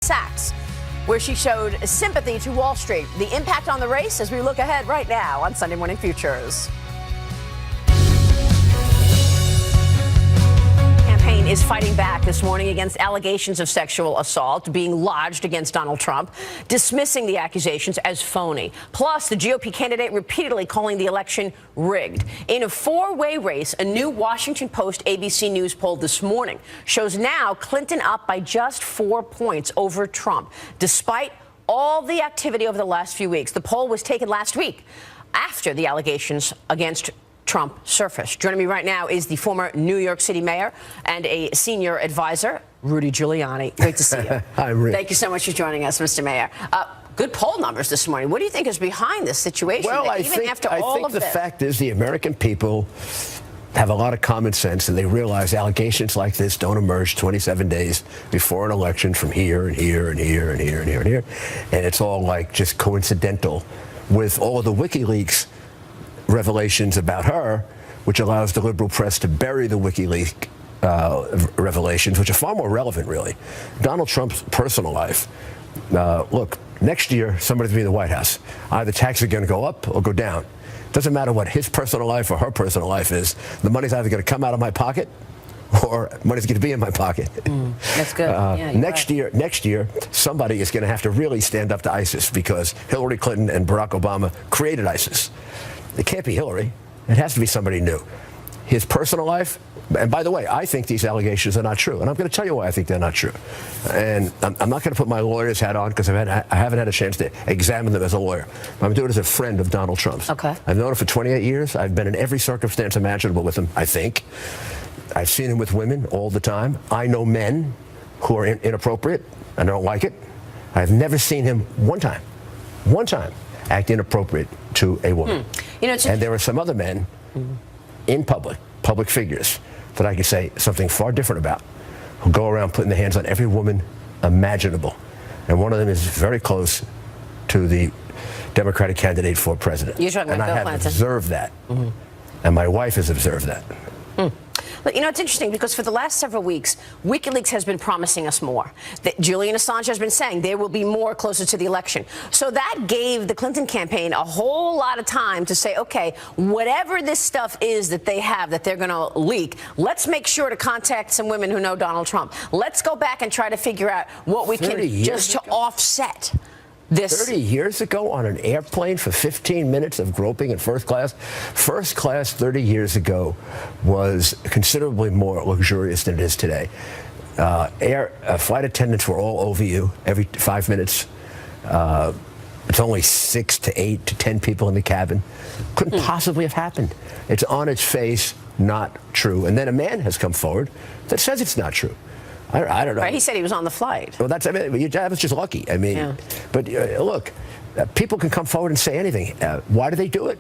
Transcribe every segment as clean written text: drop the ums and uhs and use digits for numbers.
Sachs, where she showed sympathy to Wall Street. The impact on the race as we look ahead right now on Sunday Morning Futures. Is fighting back this morning against allegations of sexual assault being lodged against Donald Trump, dismissing the accusations as phony. Plus, the GOP candidate repeatedly calling the election rigged. In a four-way race, a new Washington Post ABC News poll this morning shows now Clinton up by just 4 points over Trump, despite all the activity over the last few weeks. The poll was taken last week after the allegations against Trump surfaced. Joining me right now is the former New York City mayor and a senior advisor, Rowdy Giuliani. Great to see you. Hi, Rick. Thank you so much for joining us, Mr. Mayor. Good poll numbers this morning. What do you think is behind this situation? Well, I think the fact is the American people have a lot of common sense, and they realize allegations like this don't emerge 27 days before an election from here and here and here and here and here and here. And it's all like just coincidental with all of the WikiLeaks revelations about her, which allows the liberal press to bury the WikiLeaks revelations, which are far more relevant, really. Donald Trump's personal life. Look, next year, somebody's going to be in the White House. Either taxes are going to go up or go down. Doesn't matter what his personal life or her personal life is. The money's either going to come out of my pocket or money's going to be in my pocket. That's good. Next year, somebody is going to have to really stand up to ISIS because Hillary Clinton and Barack Obama created ISIS. It can't be Hillary. It has to be somebody new. His personal life, and by the way, I think these allegations are not true. And I'm going to tell you why I think they're not true. And I'm not going to put my lawyer's hat on because I haven't had a chance to examine them as a lawyer. I'm doing it as a friend of Donald Trump's. Okay. I've known him for 28 years. I've been in every circumstance imaginable with him, I think. I've seen him with women all the time. I know men who are inappropriate and I don't like it. I've never seen him one time act inappropriate to a woman. And there are some other men in public figures, that I can say something far different about, who go around putting their hands on every woman imaginable. And one of them is very close to the Democratic candidate for president. You're talking about Bill Clinton. I have observed that. And my wife has observed that. But, you know, it's interesting because for the last several weeks, WikiLeaks has been promising us more. That Julian Assange has been saying there will be more closer to the election. So that gave the Clinton campaign a whole lot of time to say, okay, whatever this stuff is that they have that they're going to leak, let's make sure to contact some women who know Donald Trump. Let's go back and try to figure out what we can just to offset this. 30 years ago on an airplane for 15 minutes of groping in first class? First class 30 years ago was considerably more luxurious than it is today. Flight attendants were all over you every 5 minutes. It's only 6 to 8 to 10 people in the cabin. Couldn't possibly have happened. It's on its face not true. And then a man has come forward that says it's not true. I don't know. Right, he said he was on the flight. Well, I was just lucky. I mean, but look, people can come forward and say anything. Why do they do it?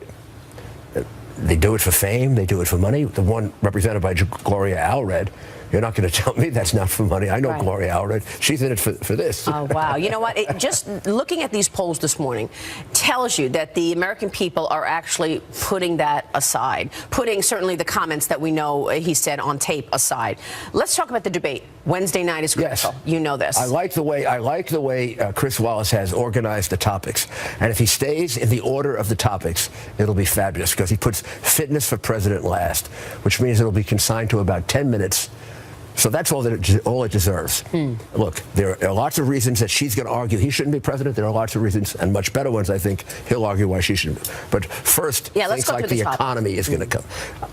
They do it for fame. They do it for money. The one represented by Gloria Allred, you're not going to tell me that's not for money. I know Gloria Allred. She's in it for this. Oh, wow. You know what? Just looking at these polls this morning tells you that the American people are actually putting that aside, putting certainly the comments that we know he said on tape aside. Let's talk about the debate. Wednesday night is critical. Yes. You know this. I like the way Chris Wallace has organized the topics. And if he stays in the order of the topics, it'll be fabulous because he puts fitness for president last, which means it'll be consigned to about 10 minutes. So that's all it deserves. Look, there are lots of reasons that she's going to argue he shouldn't be president. There are lots of reasons, and much better ones, I think, he'll argue why she shouldn't. But first, things like the economy is going to come.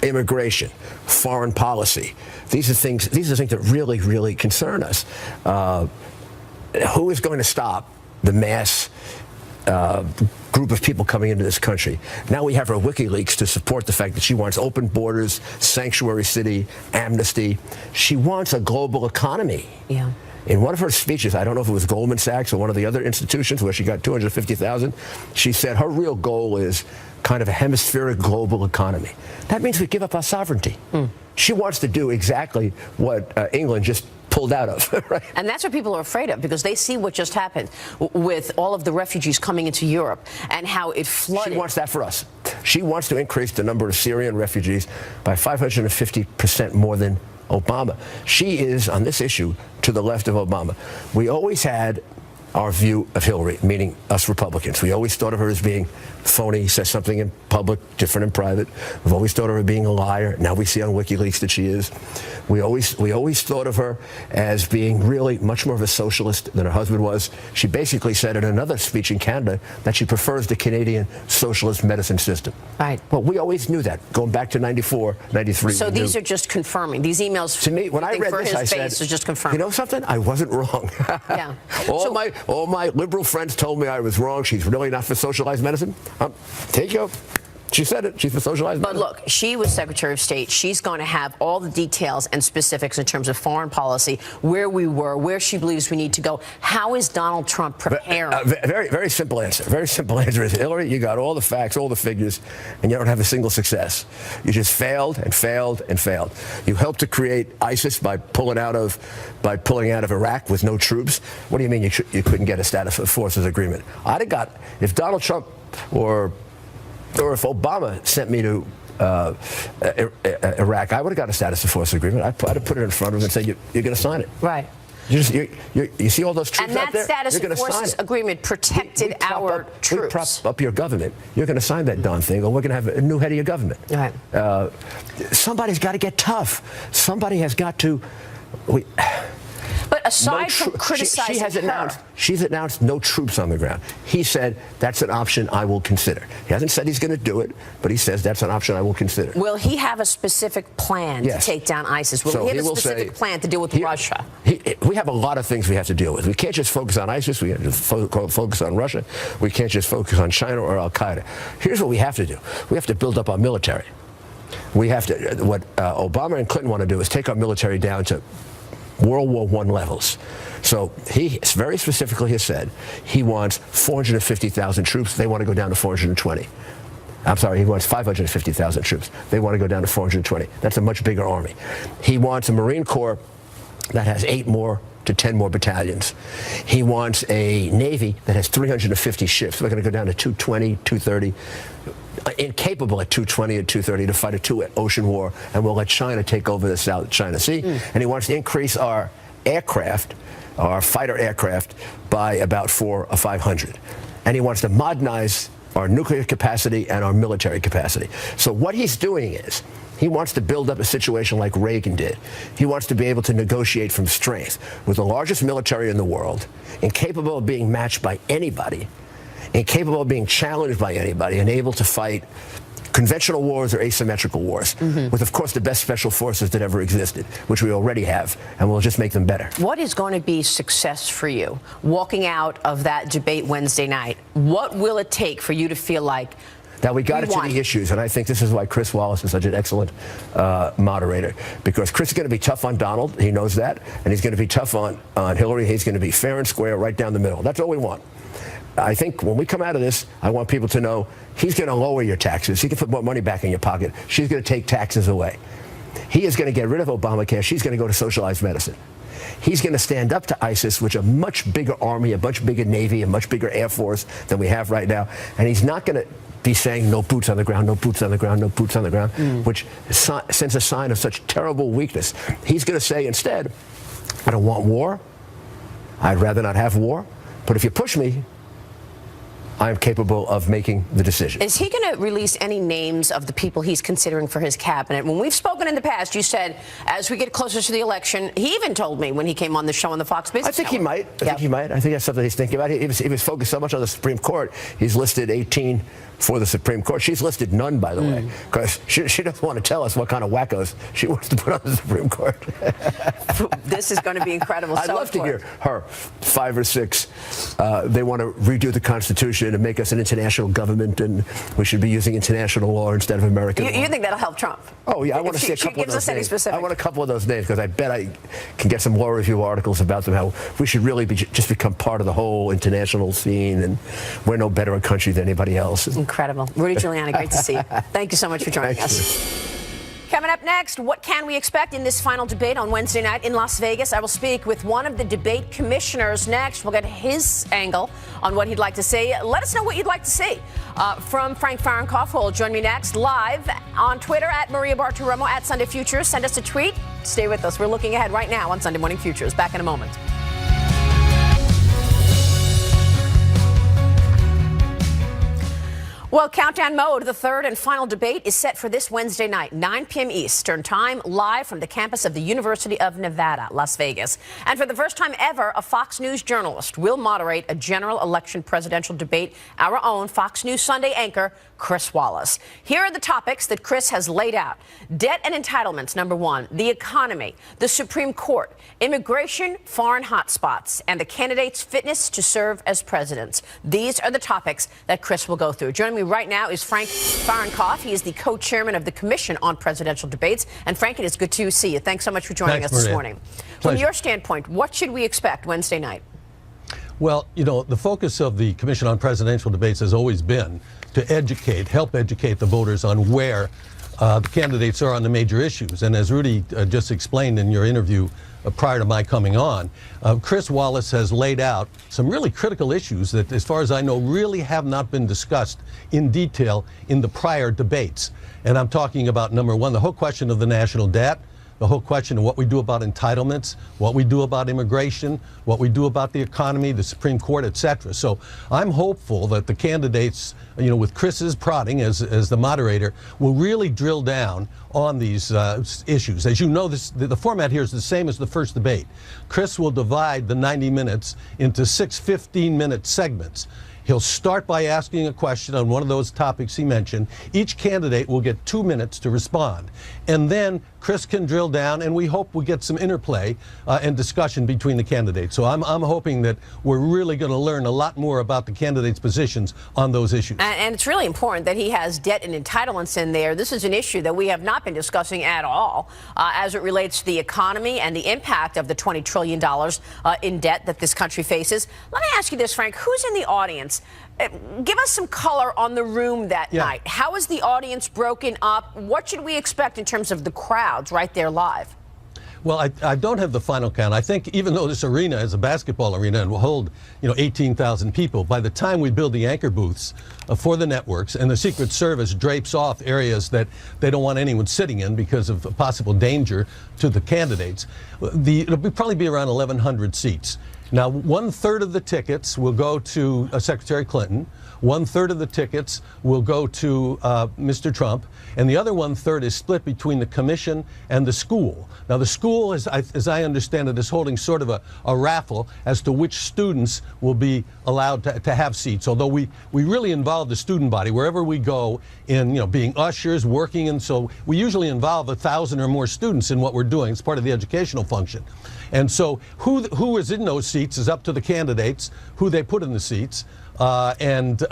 Immigration, foreign policy. These are things that really, really concern us. Who is going to stop the mass group of people coming into this country? Now we have her WikiLeaks to support the fact that she wants open borders, sanctuary city, amnesty. She wants a global economy. Yeah. In one of her speeches, I don't know if it was Goldman Sachs or one of the other institutions where she got $250,000, she said her real goal is kind of a hemispheric global economy. That means we give up our sovereignty. She wants to do exactly what England just pulled out of. Right? And that's what people are afraid of because they see what just happened with all of the refugees coming into Europe and how it flooded. She wants that for us. She wants to increase the number of Syrian refugees by 550% more than Obama. She is, on this issue, to the left of Obama. We always had our view of Hillary, meaning us Republicans. We always thought of her as being phony, says something in public, different in private. We've always thought of her being a liar. Now we see on WikiLeaks that she is. We always thought of her as being really much more of a socialist than her husband was. She basically said in another speech in Canada that she prefers the Canadian socialist medicine system. Right. Well, we always knew that, going back to 94, 93. So these are just confirming. These emails, to me, when I read this, I said, is just confirming. You know something? I wasn't wrong. Yeah. All my liberal friends told me I was wrong. She's really not for socialized medicine. Take you. She said it. She's for socialized medicine. But look, she was Secretary of State. She's going to have all the details and specifics in terms of foreign policy, where we were, where she believes we need to go. How is Donald Trump preparing? Very, very simple answer. Very simple answer is, Hillary, you got all the facts, all the figures, and you don't have a single success. You just failed and failed and failed. You helped to create ISIS by pulling out of Iraq with no troops. What do you mean you couldn't get a status of forces agreement? I'd have got, if Donald Trump or if Obama sent me to Iraq, I would have got a status of force agreement. I'd have put it in front of him and said, you're going to sign it. Right. You see all those troops out there? And that status of forces agreement protected our troops. We prop up your government. You're going to sign that darn thing, or we're going to have a new head of your government. Right. Somebody's got to get tough. Somebody has got to... But aside from criticizing she's announced no troops on the ground. He said, that's an option I will consider. He hasn't said he's going to do it, but he says that's an option I will consider. Will he have a specific plan to take down ISIS? Will he have a specific plan to deal with Russia? We have a lot of things we have to deal with. We can't just focus on ISIS. We have to focus on Russia. We can't just focus on China or Al-Qaeda. Here's what we have to do. We have to build up our military. We have to, what Obama and Clinton want to do is take our military down to World War I levels. So he very specifically has said he wants 450,000 troops. They want to go down to 420. I'm sorry, he wants 550,000 troops. They want to go down to 420. That's a much bigger army. He wants a Marine Corps that has 8 more to 10 more battalions. He wants a Navy that has 350 ships. We're going to go down to 220, 230. Incapable at 220 and 230 to fight a 2-ocean war, and we'll let China take over the South China Sea. And he wants to increase our aircraft, our fighter aircraft, by about 400 or 500. And he wants to modernize our nuclear capacity and our military capacity. So what he's doing is, he wants to build up a situation like Reagan did. He wants to be able to negotiate from strength with the largest military in the world, incapable of being matched by anybody, incapable of being challenged by anybody, and able to fight conventional wars or asymmetrical wars, with, of course, the best special forces that ever existed, which we already have, and we'll just make them better. What is going to be success for you walking out of that debate Wednesday night? What will it take for you to feel like that we got into the issues, and I think this is why Chris Wallace is such an excellent moderator, because Chris is going to be tough on Donald, he knows that, and he's going to be tough on Hillary. He's going to be fair and square right down the middle. That's all we want. I think when we come out of this, I want people to know he's going to lower your taxes. He can put more money back in your pocket. She's going to take taxes away. He is going to get rid of Obamacare. She's going to go to socialized medicine. He's going to stand up to ISIS, which is a much bigger army, a much bigger Navy, a much bigger Air Force than we have right now. And he's not going to be saying no boots on the ground, no boots on the ground, no boots on the ground, which sends a sign of such terrible weakness. He's going to say instead, I don't want war. I'd rather not have war. But if you push me, I am capable of making the decision. Is he going to release any names of the people he's considering for his cabinet? When we've spoken in the past, you said, as we get closer to the election, he even told me when he came on the show on the Fox Business Network. I think he might. I think that's something he's thinking about. He was focused so much on the Supreme Court. He's listed 18 for the Supreme Court. She's listed none, by the way, because she doesn't want to tell us what kind of wackos she wants to put on the Supreme Court. This is going to be incredible. I'd love to hear her 5 or 6. They want to redo the Constitution and make us an international government, and we should be using international law instead of American law. You think that'll help Trump? Oh, yeah. I want to see a couple of those names. I want a couple of those names, because I bet I can get some law review articles about them, how we should really just become part of the whole international scene, and we're no better a country than anybody else. Incredible. Rudy Giuliani, great to see you. Thank you so much for joining us. Coming Coming up next, what can we expect in this final debate on Wednesday night in Las Vegas? I will speak with one of the debate commissioners next. We'll get his angle on what he'd like to say. Let us know what you'd like to see from Frank Fahrenkopf, who will join me next live on Twitter at Maria Bartiromo at Sunday Futures. Send us a tweet. Stay with us. We're looking ahead right now on Sunday Morning Futures. Back in a moment. Well, countdown mode, the third and final debate is set for this Wednesday night, 9 p.m. Eastern Time, live from the campus of the University of Nevada, Las Vegas. And for the first time ever, a Fox News journalist will moderate a general election presidential debate, our own Fox News Sunday anchor, Chris Wallace. Here are the topics that Chris has laid out. Debt and entitlements, number one, the economy, the Supreme Court, immigration, foreign hotspots, and the candidates' fitness to serve as presidents. These are the topics that Chris will go through. Joining me right now is Frank Fahrenkopf. He is the co-chairman of the Commission on Presidential Debates. And Frank, it is good to see you. Thanks so much for joining us this morning. From your standpoint, what should we expect Wednesday night? Well, you know, the focus of the Commission on Presidential Debates has always been to help educate the voters on where the candidates are on the major issues. And as Rudy just explained in your interview prior to my coming on, Chris Wallace has laid out some really critical issues that, as far as I know, really have not been discussed in detail in the prior debates. And I'm talking about, number one, the whole question of the national debt, the whole question of what we do about entitlements, what we do about immigration, what we do about the economy, the Supreme Court, etc. So I'm hopeful that the candidates, you know, with Chris's prodding as the moderator, will really drill down on these issues. As you know, the format here is the same as the first debate. Chris will divide the 90 minutes into 6 15-minute segments. He'll start by asking a question on one of those topics he mentioned. Each candidate will get 2 minutes to respond. And then Chris can drill down, and we hope we get some interplay and discussion between the candidates. So I'm hoping that we're really going to learn a lot more about the candidates' positions on those issues. And it's really important that he has debt and entitlements in there. This is an issue that we have not been discussing at all as it relates to the economy and the impact of the $20 trillion in debt that this country faces. Let me ask you this, Frank. Who's in the audience? Give us some color on the room that night. How is the audience broken up? What should we expect in terms of the crowds right there live? Well, I don't have the final count. I think even though this arena is a basketball arena and will hold, 18,000 people, by the time we build the anchor booths for the networks and the Secret Service drapes off areas that they don't want anyone sitting in because of possible danger to the candidates, it'll probably be around 1,100 seats. Now, 1/3 of the tickets will go to Secretary Clinton. 1/3 of the tickets will go to Mr. Trump, and the other 1/3 is split between the commission and the school. Now, the school, as I understand it, is holding sort of a raffle as to which students will be allowed to have seats. Although we really involve the student body wherever we go in, being ushers, working, and so we usually involve 1,000 or more students in what we're doing. It's part of the educational function. And so who is in those seats is up to the candidates, who they put in the seats. And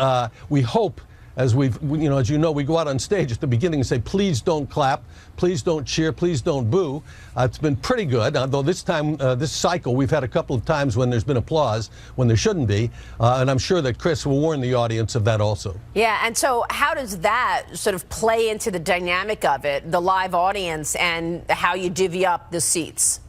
we hope, as we go out on stage at the beginning and say, please don't clap, please don't cheer, please don't boo. It's been pretty good, although this time, this cycle, we've had a couple of times when there's been applause when there shouldn't be. And I'm sure that Chris will warn the audience of that also. Yeah, and so how does that sort of play into the dynamic of it, the live audience, and how you divvy up the seats?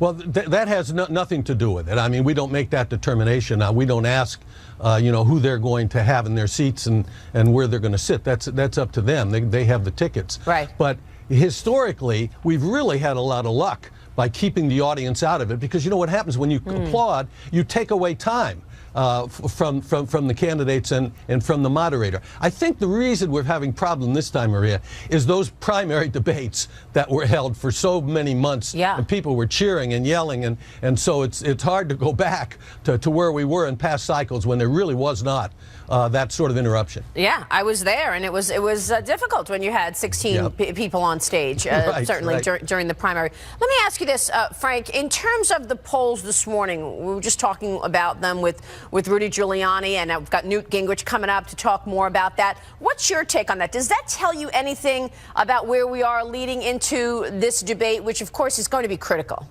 Well, that has nothing to do with it. I mean, we don't make that determination. We don't ask, who they're going to have in their seats and where they're going to sit. That's up to them. They have the tickets. Right. But historically, we've really had a lot of luck by keeping the audience out of it, because what happens when you applaud, you take away time from the candidates and from the moderator. I think the reason we're having problem this time, Maria, is those primary debates that were held for so many months, and people were cheering and yelling, and so it's hard to go back to where we were in past cycles when there really was not that sort of interruption. Yeah, I was there, and it was difficult when you had 16 people on stage, certainly during the primary. Let me ask you this, Frank, in terms of the polls this morning, we were just talking about them with Rudy Giuliani, and I've got Newt Gingrich coming up to talk more about that. What's your take on that? Does that tell you anything about where we are leading into this debate, which of course is going to be critical?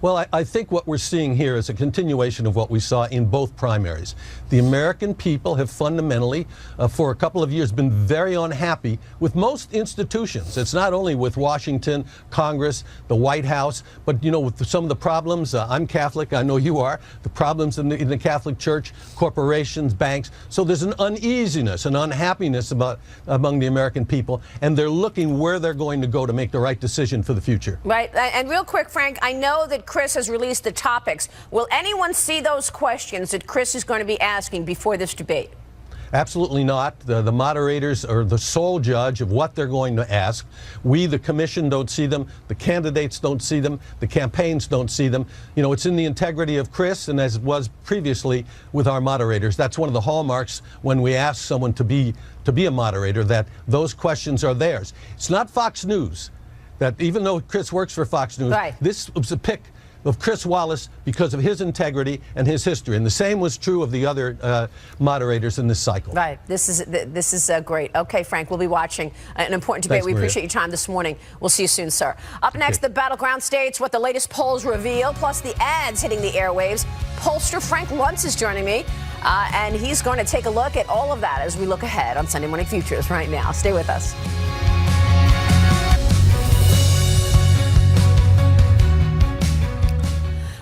Well, I think what we're seeing here is a continuation of what we saw in both primaries. The American people have fundamentally, for a couple of years, been very unhappy with most institutions. It's not only with Washington, Congress, the White House, but, you know, with some of the problems. I'm Catholic, I know you are. The problems in the Catholic Church, corporations, banks. So there's an uneasiness, an unhappiness among the American people, and they're looking where they're going to go to make the right decision for the future. Right. And real quick, Frank, I know that Chris has released the topics. Will anyone see those questions that Chris is going to be asking before this debate? Absolutely not. The moderators are the sole judge of what they're going to ask. We, the commission, don't see them. The candidates don't see them. The campaigns don't see them. You know, it's in the integrity of Chris, and as it was previously with our moderators. That's one of the hallmarks when we ask someone to be a moderator, that those questions are theirs. It's not Fox News. That even though Chris works for Fox News, right, this was a pick of Chris Wallace because of his integrity and his history. And the same was true of the other moderators in this cycle. Right. This is great. Okay, Frank, we'll be watching an important debate. Thanks, we Maria. appreciate your time this morning. We'll see you soon, sir. Up next, the battleground states, what the latest polls reveal, plus the ads hitting the airwaves. Pollster Frank Luntz is joining me, and he's going to take a look at all of that as we look ahead on Sunday Morning Futures right now. Stay with us.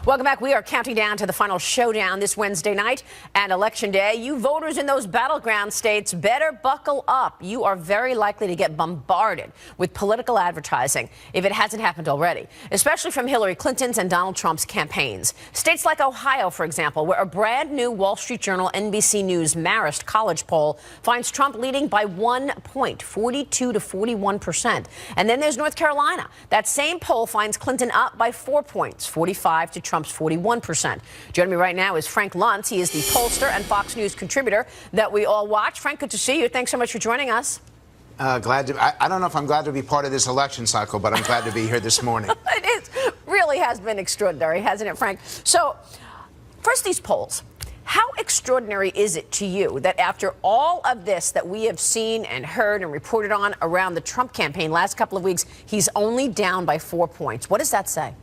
Welcome back. We are counting down to the final showdown this Wednesday night and Election Day. You voters in those battleground states better buckle up. You are very likely to get bombarded with political advertising if it hasn't happened already, especially from Hillary Clinton's and Donald Trump's campaigns. States like Ohio, for example, where a brand new Wall Street Journal NBC News Marist college poll finds Trump leading by 1 point, 42 to 41%. And then there's North Carolina. That same poll finds Clinton up by 4 points, 45 to Trump's 41%. Joining me right now is Frank Luntz. He is the pollster and Fox News contributor that we all watch. Frank, good to see you. Thanks so much for joining us. Glad to. I don't know if I'm glad to be part of this election cycle, but I'm glad to be here this morning. Really has been extraordinary, hasn't it, Frank? So, first, these polls. How extraordinary is it to you that after all of this that we have seen and heard and reported on around the Trump campaign last couple of weeks, he's only down by 4 points? What does that say?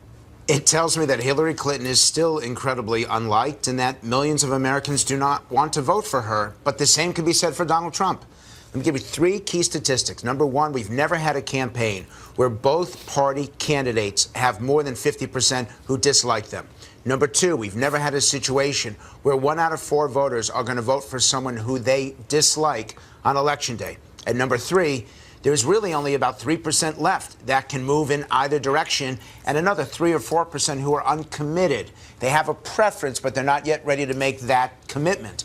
It tells me that Hillary Clinton is still incredibly unliked and that millions of Americans do not want to vote for her. But the same can be said for Donald Trump. Let me give you 3 key statistics. Number 1, we've never had a campaign where both party candidates have more than 50% who dislike them. Number 2, we've never had a situation where 1 out of 4 voters are going to vote for someone who they dislike on Election Day. And number 3, there's really only about 3% left that can move in either direction, and another 3 or 4% who are uncommitted. They have a preference, but they're not yet ready to make that commitment.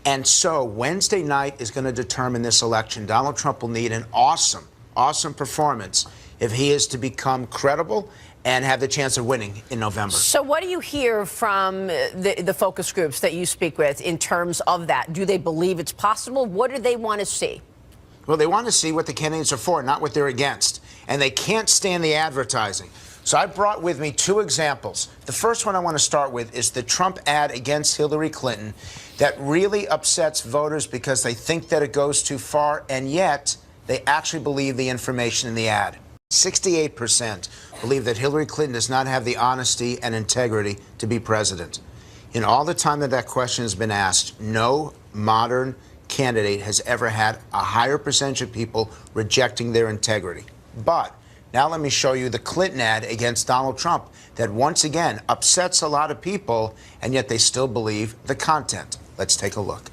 And so Wednesday night is going to determine this election. Donald Trump will need an awesome performance if he is to become credible and have the chance of winning in November. So what do you hear from the focus groups that you speak with in terms of that? Do they believe it's possible? What do they want to see? Well, they want to see what the candidates are for, not what they're against. And they can't stand the advertising. So I brought with me 2 examples. The first one I want to start with is the Trump ad against Hillary Clinton that really upsets voters because they think that it goes too far, and yet they actually believe the information in the ad. 68% believe that Hillary Clinton does not have the honesty and integrity to be president. In all the time that that question has been asked, no modern candidate has ever had a higher percentage of people rejecting their integrity. But now let me show you the Clinton ad against Donald Trump that once again upsets a lot of people, and yet they still believe the content. Let's take a look.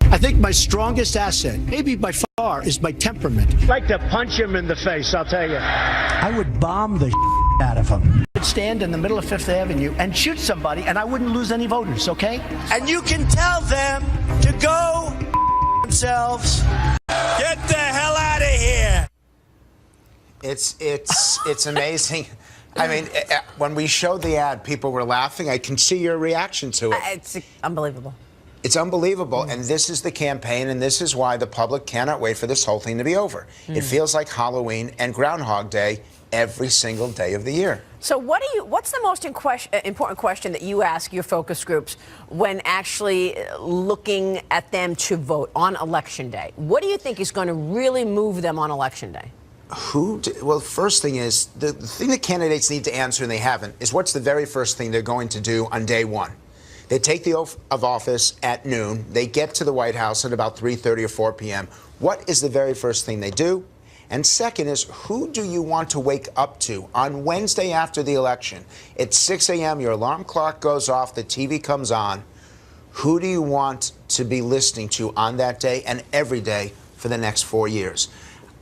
I think my strongest asset, maybe by far, is my temperament. I'd like to punch him in the face, I'll tell you. I would bomb the out of him. I'd stand in the middle of Fifth Avenue and shoot somebody, and I wouldn't lose any voters, okay? And you can tell them to go themselves. Get the hell out of here. It's amazing. I mean, when we showed the ad, people were laughing. I can see your reaction to it. It's unbelievable. It's unbelievable, and this is the campaign, and this is why the public cannot wait for this whole thing to be over. It feels like Halloween and Groundhog Day every single day of the year. So what's the most important question that you ask your focus groups when actually looking at them to vote on Election Day? What do you think is going to really move them on Election Day? Well, first thing is, the thing that candidates need to answer, and they haven't, is what's the very first thing they're going to do on day one? They take the oath of office at noon. They get to the White House at about 3:30 or 4 p.m. What is the very first thing they do? And second is, who do you want to wake up to on Wednesday after the election? It's 6 a.m., your alarm clock goes off, the TV comes on. Who do you want to be listening to on that day and every day for the next 4 years?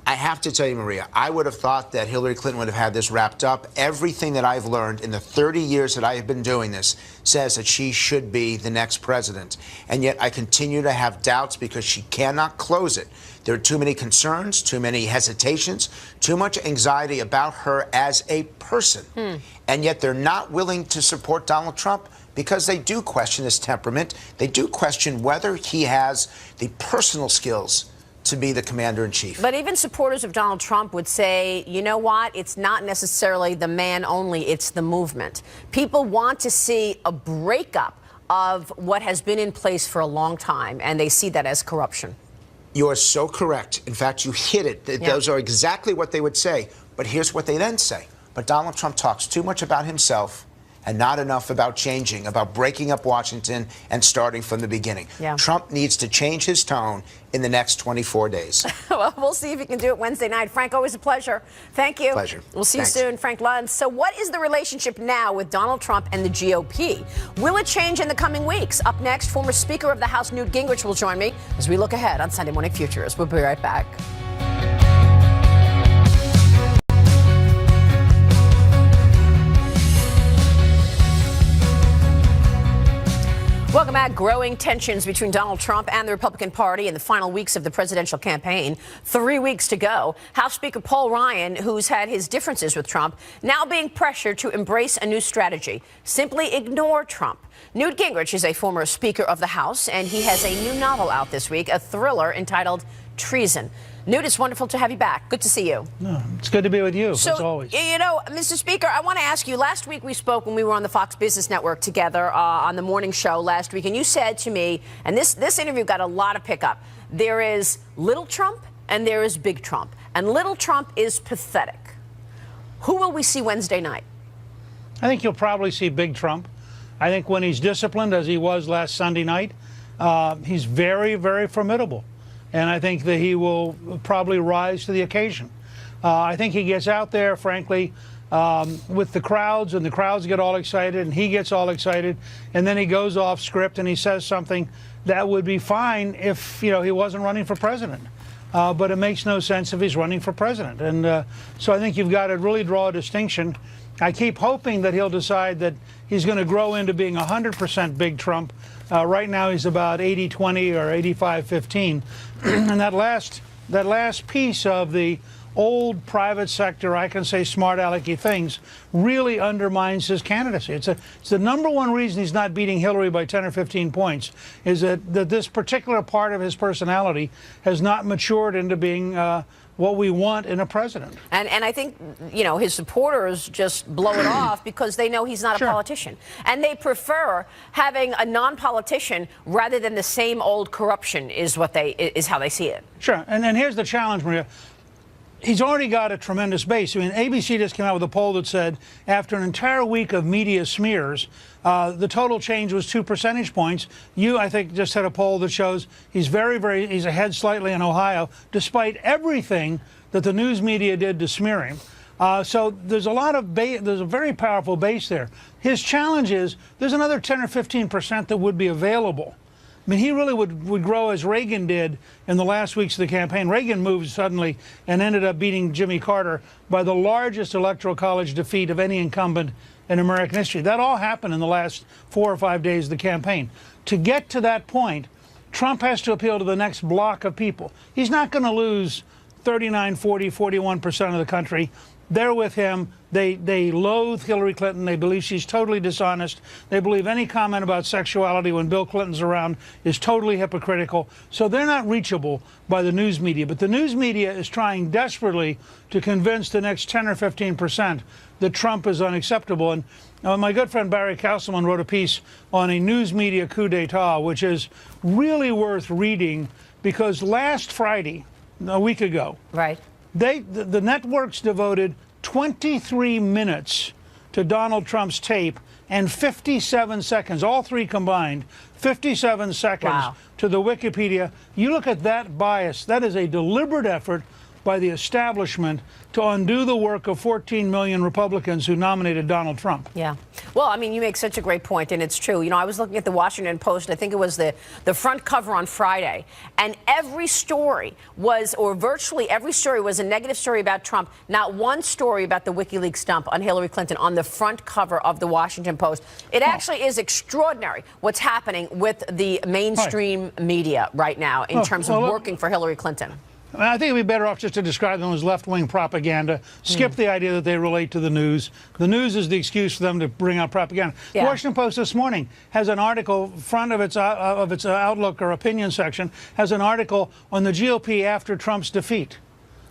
I have to tell you, Maria, I would have thought that Hillary Clinton would have had this wrapped up. Everything that I've learned in the 30 years that I have been doing this says that she should be the next president. And yet I continue to have doubts because she cannot close it. There are too many concerns, too many hesitations, too much anxiety about her as a person. And yet they're not willing to support Donald Trump because they do question his temperament. They do question whether he has the personal skills to be the commander-in-chief. But even supporters of Donald Trump would say, you know what, it's not necessarily the man only, it's the movement. People want to see a breakup of what has been in place for a long time, and they see that as corruption. You are so correct. In fact, you hit it. Those are exactly what they would say. But here's what they then say. But Donald Trump talks too much about himself and not enough about changing, about breaking up Washington and starting from the beginning. Trump needs to change his tone in the next 24 days. Well, we'll see if he can do it Wednesday night. Frank, always a pleasure. Thank you. Pleasure. We'll see Thanks. you soon, Frank Lund. So what is the relationship now with Donald Trump and the GOP? Will it change in the coming weeks? Up next, former Speaker of the House Newt Gingrich will join me as we look ahead on Sunday Morning Futures. We'll be right back. Welcome back. Growing tensions between Donald Trump and the Republican Party in the final weeks of the presidential campaign. 3 weeks to go. House Speaker Paul Ryan, who's had his differences with Trump, now being pressured to embrace a new strategy. Simply ignore Trump. Newt Gingrich is a former Speaker of the House, and he has a new novel out this week, a thriller entitled Treason. Newt, it's wonderful to have you back. Good to see you. No, it's good to be with you, as always. You know, Mr. Speaker, I want to ask you, last week we spoke when we were on the Fox Business Network together on the morning show last week, and you said to me, and this interview got a lot of pickup, there is little Trump and there is big Trump, and little Trump is pathetic. Who will we see Wednesday night? I think you'll probably see big Trump. I think when he's disciplined, as he was last Sunday night, he's very, very formidable. And I think that he will probably rise to the occasion. I think he gets out there, frankly, with the crowds, and the crowds get all excited, and he gets all excited, and then he goes off script and he says something that would be fine if, you know, he wasn't running for president. But it makes no sense if he's running for president. And so I think you've got to really draw a distinction. I keep hoping that he'll decide that he's going to grow into being 100% big Trump. Right now he's about 80-20 or 85-15. And that last piece of the old private sector, I can say smart alecky things, really undermines his candidacy. It's the number one reason he's not beating Hillary by 10 or 15 points, is that this particular part of his personality has not matured into being what we want in a president. And I think, you know, his supporters just blow it off because they know he's not a politician. And they prefer having a non-politician rather than the same old corruption is how they see it. Sure. And then here's the challenge, Maria. He's already got a tremendous base. I mean, ABC just came out with a poll that said after an entire week of media smears, the total change was 2 percentage points. You, I think, just had a poll that shows he's he's ahead slightly in Ohio, despite everything that the news media did to smear him. So there's there's a very powerful base there. His challenge is there's another 10 or 15% that would be available. I mean, he really would grow as Reagan did in the last weeks of the campaign. Reagan moved suddenly and ended up beating Jimmy Carter by the largest electoral college defeat of any incumbent in American history. That all happened in the last 4 or 5 days of the campaign. To get to that point, Trump has to appeal to the next block of people. He's not going to lose 39, 40, 41% of the country. They're with him. They loathe Hillary Clinton. They believe she's totally dishonest. They believe any comment about sexuality when Bill Clinton's around is totally hypocritical. So they're not reachable by the news media. But the news media is trying desperately to convince the next 10 or 15% that Trump is unacceptable. And my good friend Barry Castleman wrote a piece on a news media coup d'etat, which is really worth reading, because last Friday, a week ago, The networks devoted 23 minutes to Donald Trump's tape and 57 seconds, all three combined, 57 seconds to the Wikipedia. You look at that bias, that is a deliberate effort by the establishment to undo the work of 14 million Republicans who nominated Donald Trump. Yeah. Well, I mean, you make such a great point, and it's true. You know, I was looking at the Washington Post, and I think it was the front cover on Friday, and every story was, or virtually every story was a negative story about Trump. Not one story about the WikiLeaks dump on Hillary Clinton on the front cover of the Washington Post. It actually is extraordinary what's happening with the mainstream media right now in terms of working for Hillary Clinton. I think it would be better off just to describe them as left-wing propaganda. Skip the idea that they relate to the news. The news is the excuse for them to bring out propaganda. The Washington Post this morning has an article, front of its Outlook or opinion section, has an article on the GOP after Trump's defeat.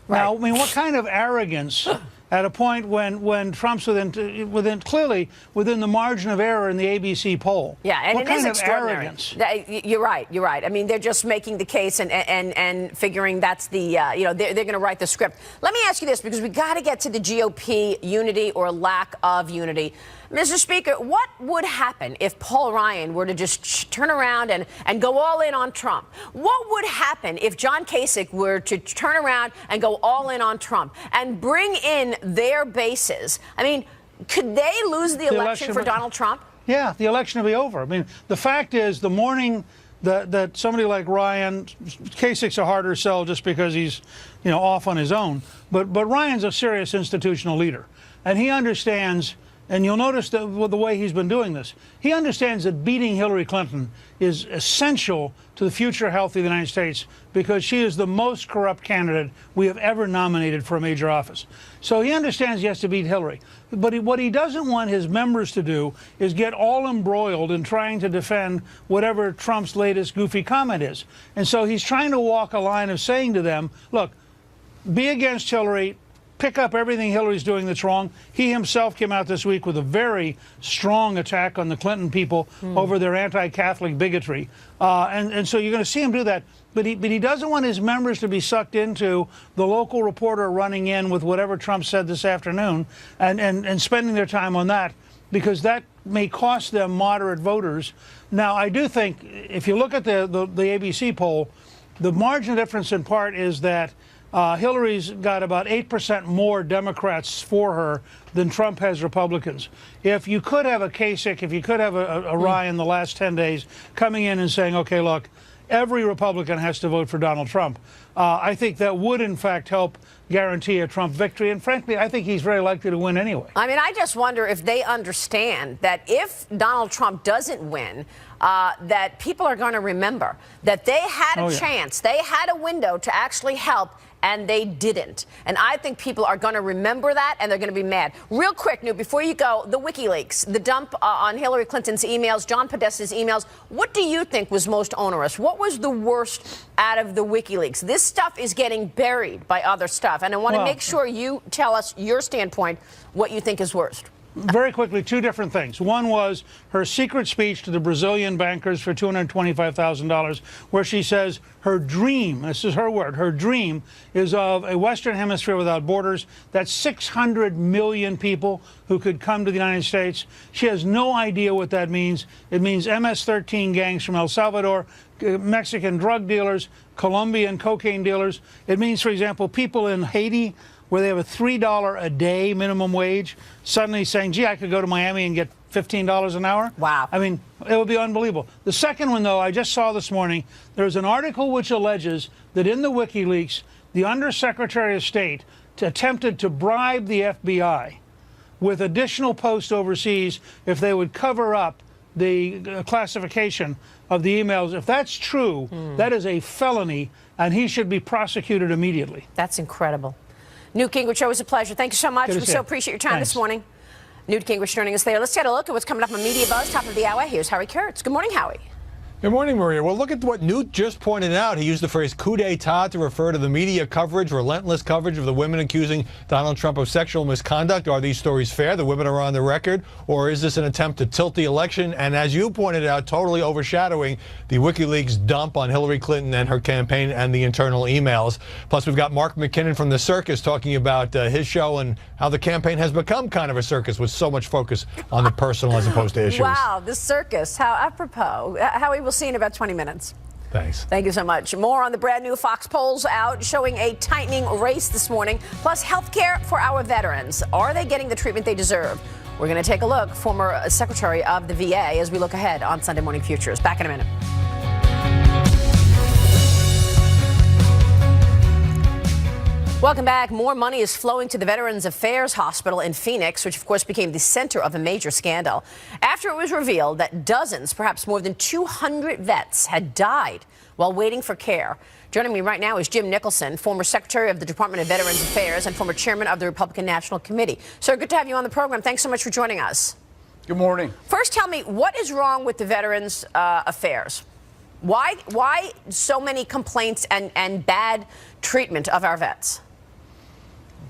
Now, I mean, what kind of arrogance at a point when Trump's clearly within the margin of error in the ABC poll. Yeah, and what it is kind of extraordinary. arrogance? You're right. You're right. I mean, they're just making the case and figuring that's the they're going to write the script. Let me ask you this, because we got to get to the GOP unity or lack of unity. Mr. Speaker, what would happen if Paul Ryan were to just turn around and go all in on Trump? What would happen if John Kasich were to turn around and go all in on Trump and bring in their bases? I mean, could they lose the election for Donald Trump? Yeah, the election will be over. I mean, the fact is, the morning that somebody like Ryan, Kasich's a harder sell just because he's, off on his own. But Ryan's a serious institutional leader, and he understands. And you'll notice the way he's been doing this. He understands that beating Hillary Clinton is essential to the future health of the United States, because she is the most corrupt candidate we have ever nominated for a major office. So he understands he has to beat Hillary. But what he doesn't want his members to do is get all embroiled in trying to defend whatever Trump's latest goofy comment is. And so he's trying to walk a line of saying to them, look, be against Hillary, pick up everything Hillary's doing that's wrong. He himself came out this week with a very strong attack on the Clinton people over their anti-Catholic bigotry. And so you're going to see him do that. But he doesn't want his members to be sucked into the local reporter running in with whatever Trump said this afternoon and spending their time on that, because that may cost them moderate voters. Now, I do think if you look at the ABC poll, the margin difference in part is that Hillary's got about 8% more Democrats for her than Trump has Republicans. If you could have a Kasich, if you could have a Ryan the last 10 days coming in and saying, okay, look, every Republican has to vote for Donald Trump, I think that would, in fact, help guarantee a Trump victory. And frankly, I think he's very likely to win anyway. I mean, I just wonder if they understand that if Donald Trump doesn't win, that people are going to remember that they had a chance, they had a window to actually help, and they didn't. And I think people are going to remember that, and they're going to be mad. Real quick, Newt, before you go, the WikiLeaks, the dump on Hillary Clinton's emails, John Podesta's emails, what do you think was most onerous? What was the worst out of the WikiLeaks? This stuff is getting buried by other stuff, and I want to make sure you tell us your standpoint, what you think is worst. Very quickly, two different things. One was her secret speech to the Brazilian bankers for $225,000, where she says her dream, this is her word, her dream is of a Western Hemisphere without borders. That's 600 million people who could come to the United States. She has no idea what that means. It means MS-13 gangs from El Salvador, Mexican drug dealers, Colombian cocaine dealers. It means, for example, people in Haiti, where they have a $3 a day minimum wage, suddenly saying, gee, I could go to Miami and get $15 an hour. Wow. I mean, it would be unbelievable. The second one, though, I just saw this morning, there's an article which alleges that in the WikiLeaks, the Undersecretary of State attempted to bribe the FBI with additional posts overseas if they would cover up the classification of the emails. If that's true, that is a felony, and he should be prosecuted immediately. That's incredible. Newt Gingrich, always a pleasure. Thank you so much. We so appreciate your time this morning. Newt Gingrich joining us there. Let's get a look at what's coming up on Media Buzz, top of the hour. Here's Howie Kurtz. Good morning, Howie. Good morning, Maria. Well, look at what Newt just pointed out. He used the phrase coup d'etat to refer to the media coverage, relentless coverage of the women accusing Donald Trump of sexual misconduct. Are these stories fair? The women are on the record. Or is this an attempt to tilt the election? And as you pointed out, totally overshadowing the WikiLeaks dump on Hillary Clinton and her campaign and the internal emails. Plus, we've got Mark McKinnon from the circus talking about his show and how the campaign has become kind of a circus with so much focus on the personal as opposed to issues. Wow, the circus. How apropos. Howie, we'll see in about 20 minutes. Thanks. Thank you so much. More on the brand new Fox polls out showing a tightening race this morning. Plus, health care for our veterans. Are they getting the treatment they deserve? We're going to take a look. Former Secretary of the VA as we look ahead on Sunday Morning Futures. Back in a minute. Welcome back. More money is flowing to the Veterans Affairs Hospital in Phoenix, which of course became the center of a major scandal after it was revealed that dozens, perhaps more than 200 vets had died while waiting for care. Joining me right now is Jim Nicholson, former Secretary of the Department of Veterans Affairs and former Chairman of the Republican National Committee. Sir, good to have you on the program. Thanks so much for joining us. Good morning. First, tell me, what is wrong with the Veterans Affairs? Why so many complaints and bad treatment of our vets?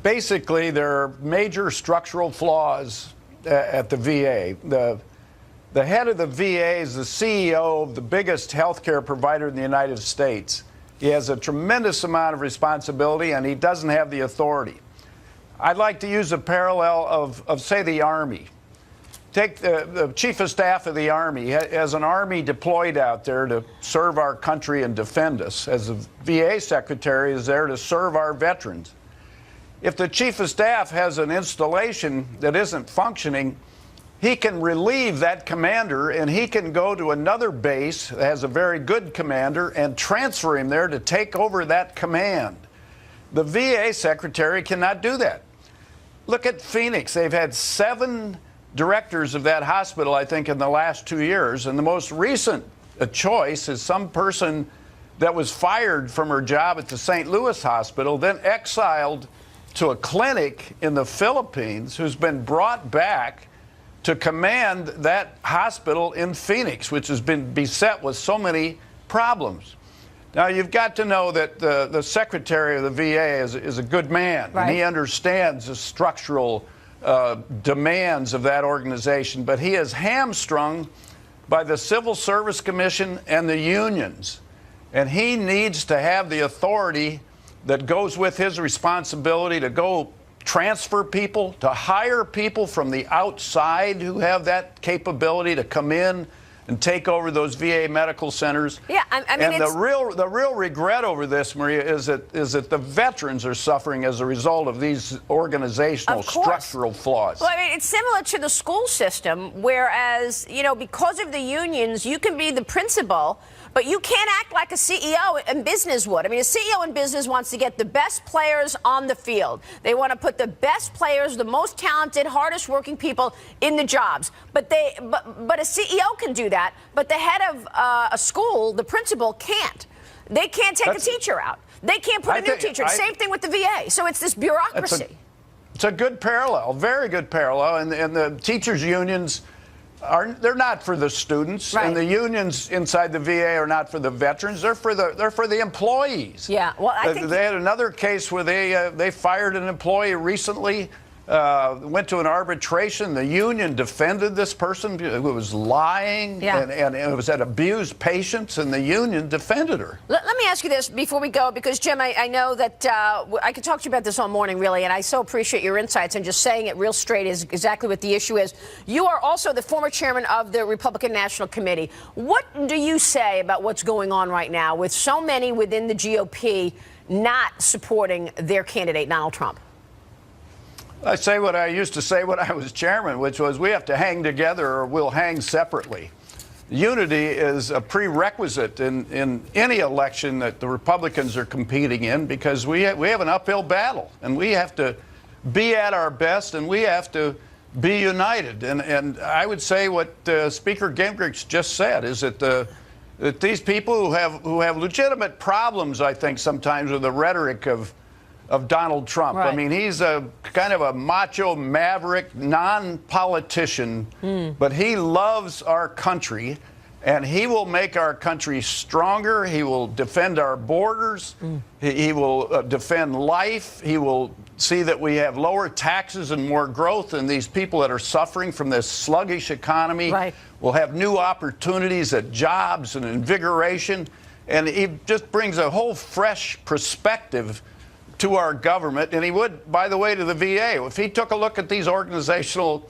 Basically, there are major structural flaws at the VA. The head of the VA is the CEO of the biggest healthcare provider in the United States. He has a tremendous amount of responsibility, and he doesn't have the authority. I'd like to use a parallel of say, the Army. Take the Chief of Staff of the Army. As an Army deployed out there to serve our country and defend us, as the VA Secretary is there to serve our veterans. If the Chief of Staff has an installation that isn't functioning, he can relieve that commander and he can go to another base that has a very good commander and transfer him there to take over that command. The VA Secretary cannot do that. Look at Phoenix. They've had 7 directors of that hospital, I think, in the last 2 years, and the most recent choice is some person that was fired from her job at the St. Louis hospital, then exiled to a clinic in the Philippines, who's been brought back to command that hospital in Phoenix, which has been beset with so many problems. Now, you've got to know that the Secretary of the VA is a good man, right? And he understands the structural demands of that organization, but he is hamstrung by the Civil Service Commission and the unions, and he needs to have the authority that goes with his responsibility to go transfer people, to hire people from the outside who have that capability to come in and take over those VA medical centers. Yeah, I mean, and the real regret over this, Maria, is that the veterans are suffering as a result of these organizational structural flaws. Well, I mean, it's similar to the school system, whereas, you know, because of the unions, you can be the principal, but you can't act like a CEO in business would. I mean, a CEO in business wants to get the best players on the field. They want to put the best players, the most talented, hardest working people in the jobs. But a CEO can do that, but the head of a school, the principal, can't. They can't take a teacher out. They can't put a new teacher. Same thing with the VA. So it's this bureaucracy. It's a good parallel, very good parallel. And the teachers' unions, they're not for the students, right? And the unions inside the VA are not for the veterans. They're for the employees. Yeah. Well, I think they had another case where they fired an employee recently. Went to an arbitration. The union defended this person who was lying, yeah, and it was at abused patients, and the union defended her. Let me ask you this before we go, because, Jim, I know that I could talk to you about this all morning, really, and I so appreciate your insights, and just saying it real straight is exactly what the issue is. You are also the former chairman of the Republican National Committee. What do you say about what's going on right now with so many within the GOP not supporting their candidate, Donald Trump? I say what I used to say when I was chairman, which was we have to hang together or we'll hang separately. Unity is a prerequisite in any election that the Republicans are competing in, because we have an uphill battle, and we have to be at our best, and we have to be united. And I would say what Speaker Gingrich just said is that these people who have legitimate problems, I think, sometimes with the rhetoric of Donald Trump. Right. I mean, he's a kind of a macho maverick, non-politician, but he loves our country, And he will make our country stronger. He will defend our borders. He will defend life. He will see that we have lower taxes and more growth, and these people that are suffering from this sluggish economy will have new opportunities at jobs and invigoration. And he just brings a whole fresh perspective to our government. And he would, by the way, to the VA. If he took a look at these organizational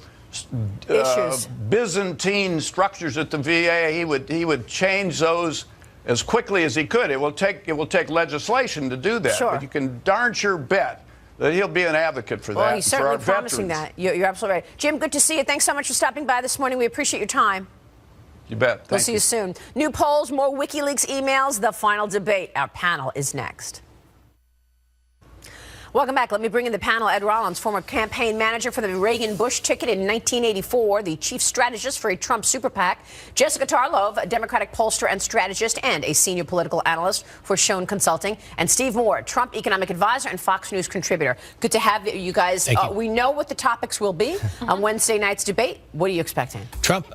Byzantine structures at the VA, he would change those as quickly as he could. It will take legislation to do that, but you can darn sure bet that he'll be an advocate for that. Well, he's certainly for our promising veterans. that. You're absolutely right. Jim, good to see you. Thanks so much for stopping by this morning. We appreciate your time. You bet. We'll see you soon. New polls, more WikiLeaks emails, the final debate. Our panel is next. Welcome back. Let me bring in the panel. Ed Rollins, former campaign manager for the Reagan-Bush ticket in 1984, the chief strategist for a Trump super PAC. Jessica Tarlov, a Democratic pollster and strategist and a senior political analyst for Schoen Consulting. And Steve Moore, Trump economic advisor and Fox News contributor. Good to have you guys. Thank you. We know what the topics will be on Wednesday night's debate. What are you expecting? Trump,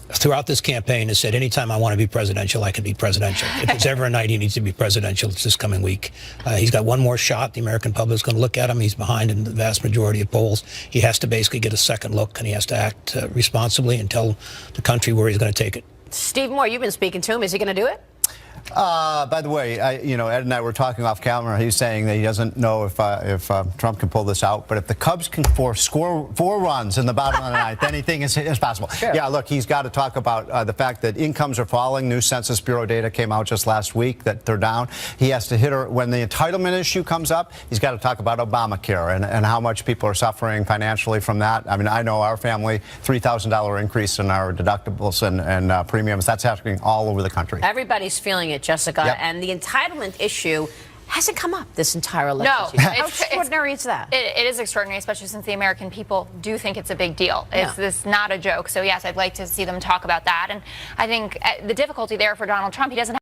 throughout this campaign, has said, anytime I want to be presidential, I can be presidential. If there's ever a night he needs to be presidential, it's this coming week. He's got one more shot. The American public is going to look at him. He's behind in the vast majority of polls. He has to basically get a second look, and he has to act responsibly and tell the country where he's going to take it. Steve Moore, you've been speaking to him. Is he going to do it? By the way, Ed and I were talking off camera. He's saying that he doesn't know if Trump can pull this out. But if the Cubs can score 4 runs in the bottom of the ninth, anything is possible. Sure. Yeah, look, he's got to talk about the fact that incomes are falling. New Census Bureau data came out just last week that they're down. He has to hit her when the entitlement issue comes up. He's got to talk about Obamacare and how much people are suffering financially from that. I mean, I know our family, $3,000 increase in our deductibles and premiums. That's happening all over the country. Everybody's feeling it, Jessica. Yep. And the entitlement issue hasn't come up this entire election season. How extraordinary is that? It is extraordinary, especially since the American people do think it's a big deal. It's this not a joke. So yes, I'd like to see them talk about that. And I think the difficulty there for Donald Trump, he doesn't